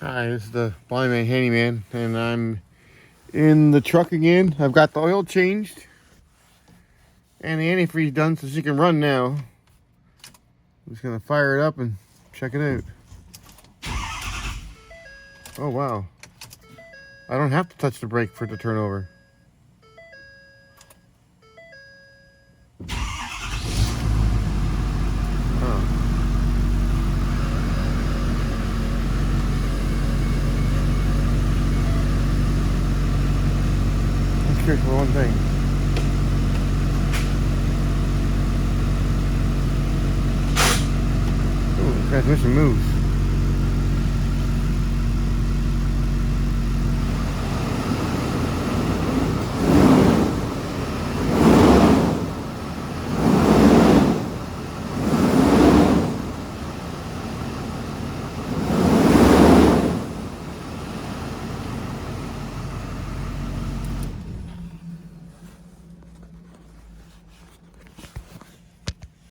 Hi, this is the Blind Man Handyman, and I'm in the truck again. I've got the oil changed and the antifreeze done so she can run now. I'm just gonna fire it up and check it out. Oh wow. I don't have to touch the brake for it to turn over. Oh. I'm curious for one thing. Ooh, the transmission moves.